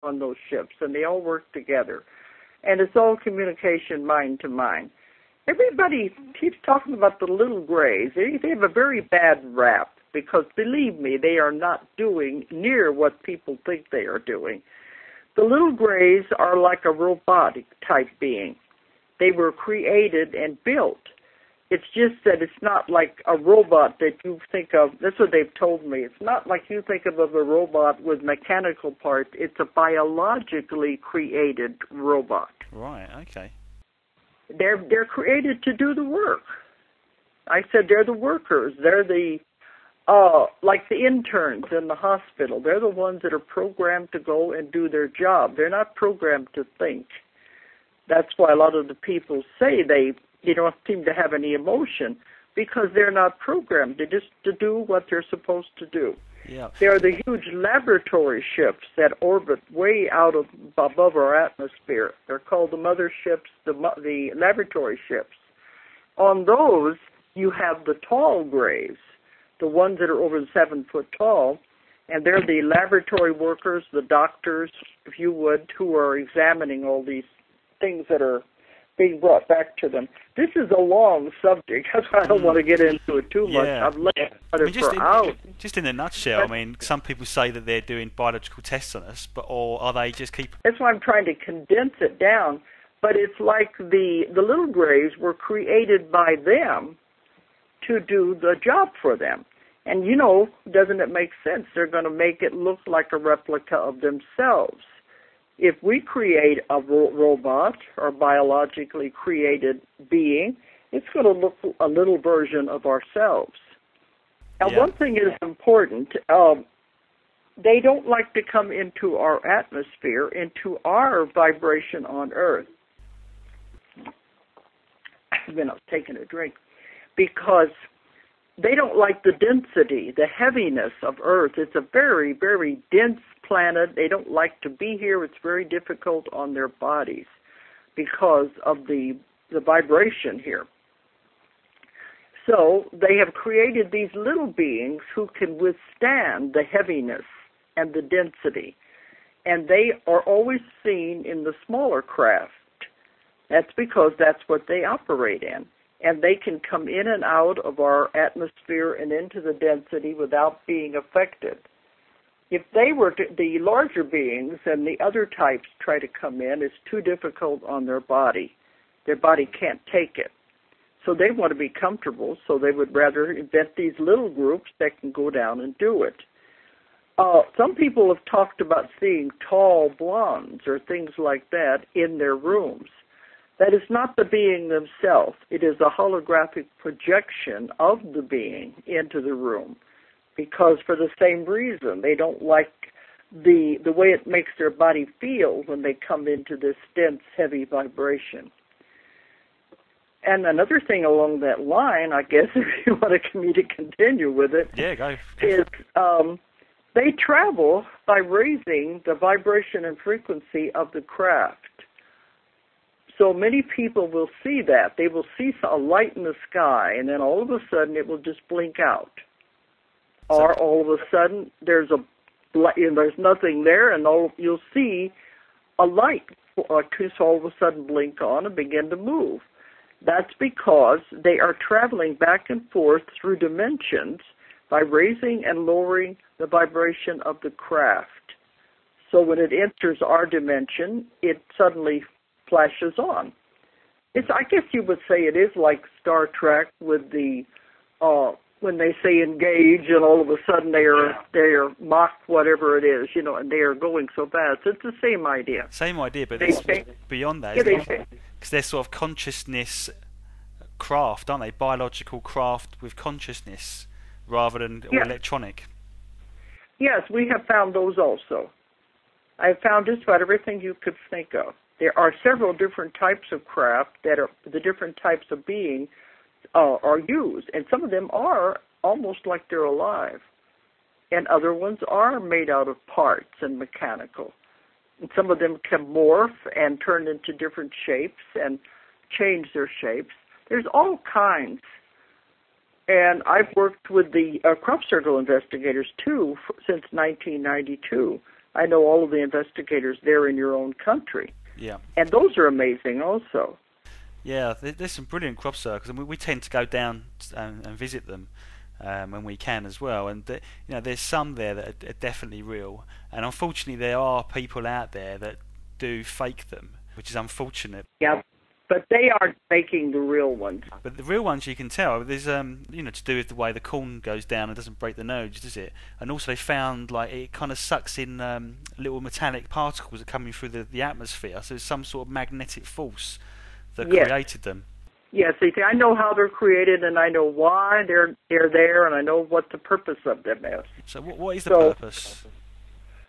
on those ships, and they all work together. And it's all communication mind to mind. Everybody keeps talking about the little grays. They have a very bad rap because, believe me, they are not doing near what people think they are doing. The little grays are like a robotic type being. They were created and built. It's just that it's not like a robot that you think of. That's what they've told me. It's not like you think of a robot with mechanical parts. It's a biologically created robot. Right, okay. They're created to do the work. I said they're the workers. They're the like the interns in the hospital. They're the ones that are programmed to go and do their job. They're not programmed to think. That's why a lot of the people say they don't seem to have any emotion, because they're not programmed. They're just to do what they're supposed to do. Yeah. They are the huge laboratory ships that orbit way out above our atmosphere. They're called the motherships, the laboratory ships. On those, you have the tall grays, the ones that are over 7 foot tall, and they're the laboratory workers, the doctors, if you would, who are examining all these things that are being brought back to them. This is a long subject. That's why I don't want to get into it too much. I've looked at it for hours. Just in a nutshell, I mean, some people say that they're doing biological tests on us, or are they just keep... That's why I'm trying to condense it down. But it's like the little grays were created by them to do the job for them. And, doesn't it make sense? They're going to make it look like a replica of themselves. If we create a robot or biologically created being, it's going to look a little version of ourselves. Now, one thing is important. They don't like to come into our atmosphere, into our vibration on Earth. I've been taking a drink. Because they don't like the density, the heaviness of Earth. It's a very, very dense planet. They don't like to be here. It's very difficult on their bodies because of the vibration here. So they have created these little beings who can withstand the heaviness and the density. And they are always seen in the smaller craft. That's because that's what they operate in. And they can come in and out of our atmosphere and into the density without being affected. If they were the larger beings and the other types try to come in, it's too difficult on their body. Their body can't take it. So they want to be comfortable, so they would rather invent these little groups that can go down and do it. Some people have talked about seeing tall blondes or things like that in their rooms. That is not the being themselves. It is a holographic projection of the being into the room, because for the same reason, they don't like the way it makes their body feel when they come into this dense, heavy vibration. And another thing along that line, I guess, if you want me to continue with it, is they travel by raising the vibration and frequency of the craft. So many people will see that. They will see a light in the sky, and then all of a sudden it will just blink out. Or all of a sudden there's nothing there, and you'll see a light just all of a sudden blink on and begin to move. That's because they are traveling back and forth through dimensions by raising and lowering the vibration of the craft. So when it enters our dimension, it suddenly flashes on. I guess you would say it is like Star Trek with the when they say engage, and all of a sudden they are Mach whatever it is, and they are going so fast. It's the same idea. Same idea, but it's beyond that. Because they're sort of consciousness craft, aren't they? Biological craft with consciousness rather than electronic. Yes, we have found those also. I have found just about everything you could think of. There are several different types of craft that are the different types of being are used, and some of them are almost like they're alive, and other ones are made out of parts and mechanical. And some of them can morph and turn into different shapes and change their shapes. There's all kinds. And I've worked with the crop circle investigators, too, since 1992. I know all of the investigators there in your own country. Yeah. And those are amazing also. Yeah, there's some brilliant crop circles, and we tend to go down and visit them when we can as well. And there's some there that are definitely real, and unfortunately there are people out there that do fake them, which is unfortunate. Yeah, but they aren't making the real ones. But the real ones you can tell. There's to do with the way the corn goes down and doesn't break the nose, does it? And also they found like it kind of sucks in little metallic particles that are coming through the atmosphere. So there's some sort of magnetic force that created them. Yes, see, I know how they're created, and I know why they're there, and I know what the purpose of them is. So what is the purpose?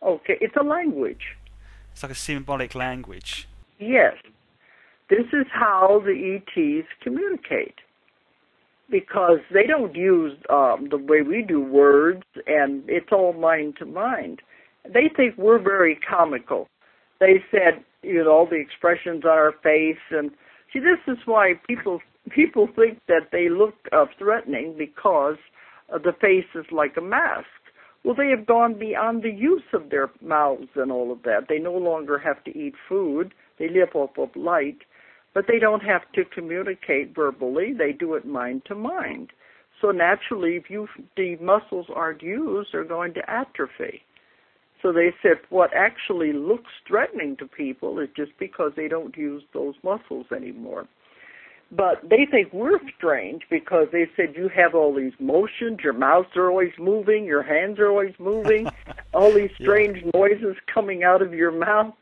Okay, it's a language. It's like a symbolic language. Yes. This is how the ETs communicate, because they don't use the way we do words, and it's all mind to mind. They think we're very comical. They said, all the expressions on our face, and see, this is why people think that they look threatening, because the face is like a mask. Well, they have gone beyond the use of their mouths and all of that. They no longer have to eat food. They live off of light, but they don't have to communicate verbally. They do it mind to mind. So naturally, if the muscles aren't used, they're going to atrophy. So they said what actually looks threatening to people is just because they don't use those muscles anymore. But they think we're strange because they said you have all these motions, your mouths are always moving, your hands are always moving, all these strange noises coming out of your mouth.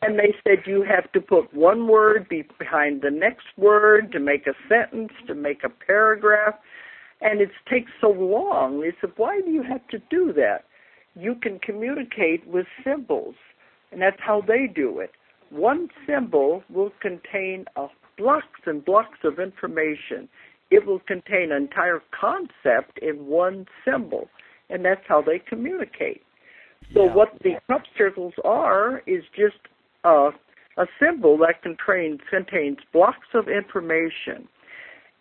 And they said you have to put one word behind the next word to make a sentence, to make a paragraph. And it takes so long. They said, why do you have to do that? You can communicate with symbols, and that's how they do it. One symbol will contain blocks and blocks of information. It will contain an entire concept in one symbol, and that's how they communicate. So what the crop circles are is just a symbol that contains blocks of information.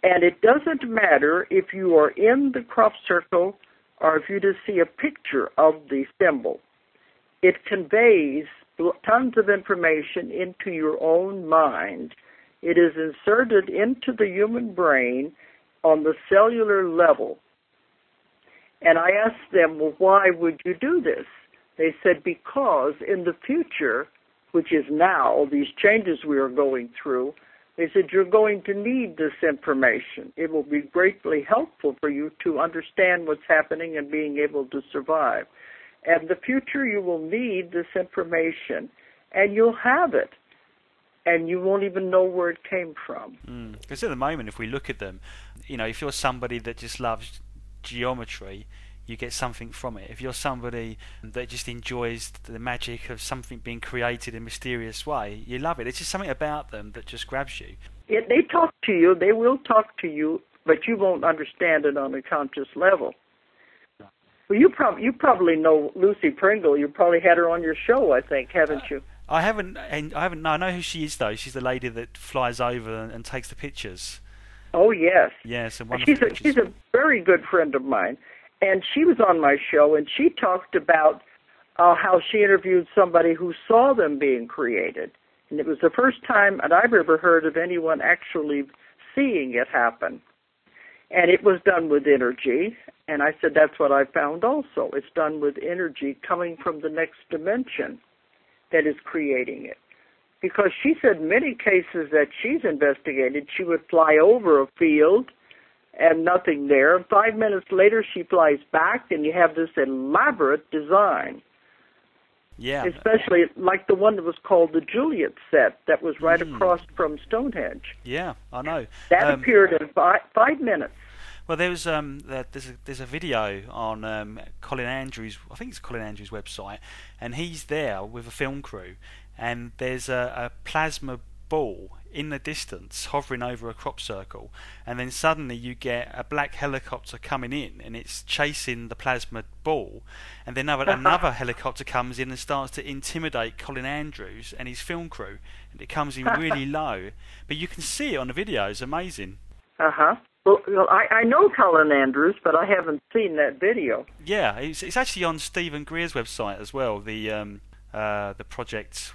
And it doesn't matter if you are in the crop circle or if you just see a picture of the symbol. It conveys tons of information into your own mind. It is inserted into the human brain on the cellular level. And I asked them, well, why would you do this? They said, because in the future, which is now, these changes we are going through, they said, you're going to need this information. It will be greatly helpful for you to understand what's happening and being able to survive. And in the future, you will need this information, and you'll have it, and you won't even know where it came from. Because at the moment, if we look at them, if you're somebody that just loves geometry, you get something from it. If you're somebody that just enjoys the magic of something being created in a mysterious way, you love it. It's just something about them that just grabs you. They talk to you, they will talk to you, but you won't understand it on a conscious level. Well, you probably know Lucy Pringle. You probably had her on your show, I think, haven't you? I haven't. No, I know who she is though. She's the lady that flies over and takes the pictures. Oh yes. Yes, and wonderful pictures. She's a very good friend of mine. And she was on my show, and she talked about how she interviewed somebody who saw them being created. And it was the first time that I've ever heard of anyone actually seeing it happen. And it was done with energy. And I said, that's what I found also. It's done with energy coming from the next dimension that is creating it. Because she said many cases that she's investigated, she would fly over a field and nothing there. 5 minutes later, she flies back, and you have this elaborate design. Yeah. Especially like the one that was called the Juliet set that was right across from Stonehenge. Yeah, I know. That appeared in 5 minutes. Well, there's a video on Colin Andrews, I think it's Colin Andrews' website, and he's there with a film crew, and there's a plasma ball in the distance hovering over a crop circle, and then suddenly you get a black helicopter coming in and it's chasing the plasma ball, and then another helicopter comes in and starts to intimidate Colin Andrews and his film crew, and it comes in really low, but you can see it on the video. It's amazing. Well, I know Colin Andrews, but I haven't seen that video. Yeah, it's actually on Stephen Greer's website as well. The project